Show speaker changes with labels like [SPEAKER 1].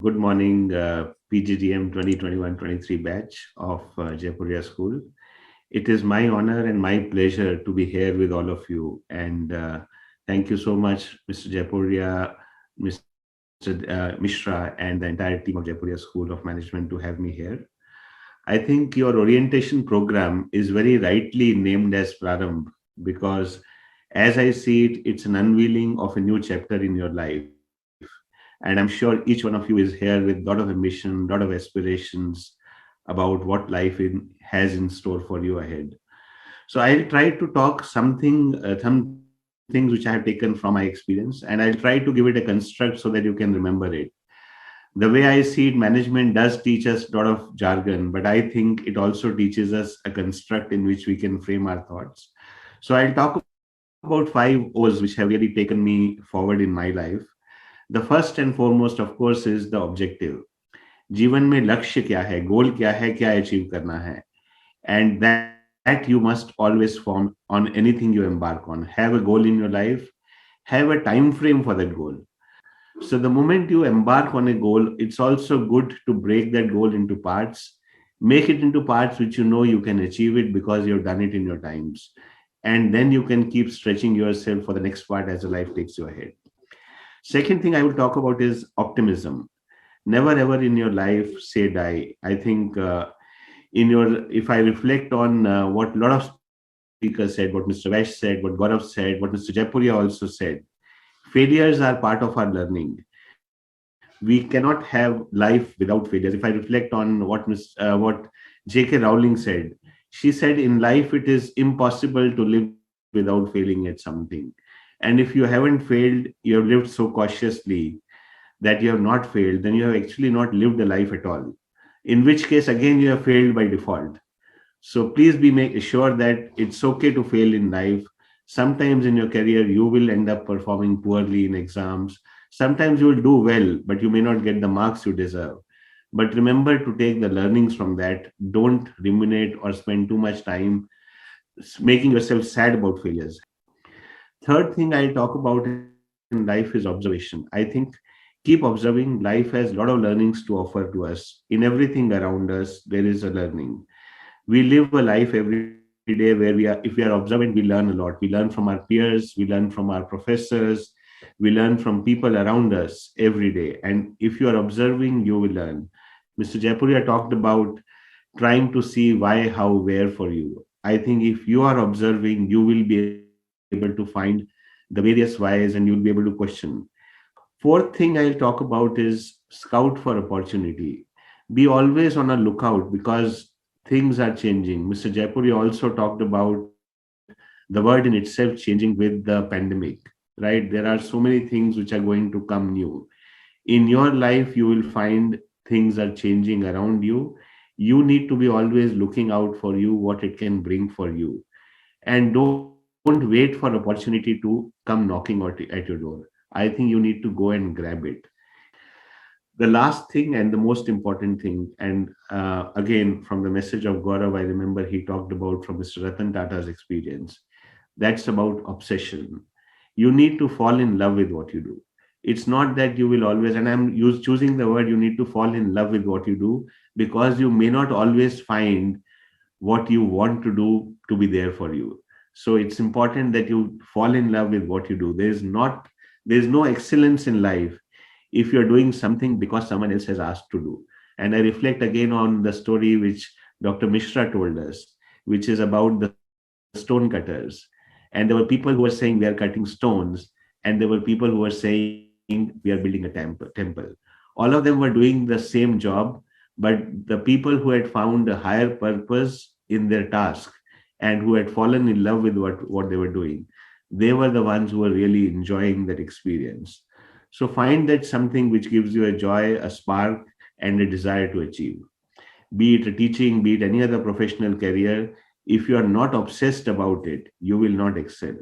[SPEAKER 1] Good morning, PGDM 2021-23 batch of Jaipuria School. It is my honor and my pleasure to be here with all of you. And thank you so much, Mr. Jaipuria, Mr. Mishra, and the entire team of Jaipuria School of Management to have me here. I think your orientation program is very rightly named as Prarambh because as I see it, it's an unveiling of a new chapter in your life. And I'm sure each one of you is here with a lot of ambition, a lot of aspirations about what has in store for you ahead. So I'll try to talk some things which I have taken from my experience, and I'll try to give it a construct so that you can remember it. The way I see it, management does teach us a lot of jargon, but I think it also teaches us a construct in which we can frame our thoughts. So I'll talk about five O's which have really taken me forward in my life. The first and foremost, of course, is the objective. जीवन में लक्ष्य क्या है, गोल क्या है, क्या achieve करना है, and that you must always form on anything you embark on. Have a goal in your life, have a time frame for that goal. So the moment you embark on a goal, it's also good to break that goal into parts, make it into parts which you know you can achieve it because you've done it in your times, and then you can keep stretching yourself for the next part as the life takes you ahead. Second thing I will talk about is optimism. Never ever in your life say die. I think in your if I reflect on what a lot of speakers said, what Mr. Vash said, what Gaurav said, what Mr. Jaipuria also said, failures are part of our learning. We cannot have life without failures. If I reflect on what J.K. Rowling said, she said in life it is impossible to live without failing at something. And if you haven't failed, you have lived so cautiously that you have not failed, then you have actually not lived a life at all. In which case, again, you have failed by default. So please be make sure that it's okay to fail in life. Sometimes in your career, you will end up performing poorly in exams. Sometimes you will do well, but you may not get the marks you deserve. But remember to take the learnings from that. Don't ruminate or spend too much time making yourself sad about failures. Third thing I'll talk about in life is observation. I think keep observing. Life has a lot of learnings to offer to us. In everything around us, there is a learning. We live a life every day where if we are observant, we learn a lot. We learn from our peers, we learn from our professors, we learn from people around us every day. And if you are observing, you will learn. Mr. Jaipuria talked about trying to see why, how, where for you. I think if you are observing, you will be able to find the various whys and you'll be able to question. Fourth thing I'll talk about is scout for opportunity. Be always on a lookout because things are changing. Mr. Jaipuri also talked about the world in itself changing with the pandemic, right? There are so many things which are going to come new. In your life, you will find things are changing around you. You need to be always looking out for you, what it can bring for you. And don't wait for opportunity to come knocking at your door. I think you need to go and grab it. The last thing and the most important thing, and again, from the message of Gaurav, I remember he talked about from Mr. Ratan Tata's experience. That's about obsession. You need to fall in love with what you do. It's not that you will always, and choosing the word, you need to fall in love with what you do because you may not always find what you want to do to be there for you. So it's important that you fall in love with what you do. There's no excellence in life if you're doing something because someone else has asked to do. And I reflect again on the story which Dr. Mishra told us, which is about the stone cutters. And there were people who were saying we are cutting stones, and there were people who were saying we are building a temple. All of them were doing the same job, but the people who had found a higher purpose in their task and who had fallen in love with what they were doing, they were the ones who were really enjoying that experience. So find that something which gives you a joy, a spark, and a desire to achieve. Be it a teaching, be it any other professional career, if you are not obsessed about it, you will not excel.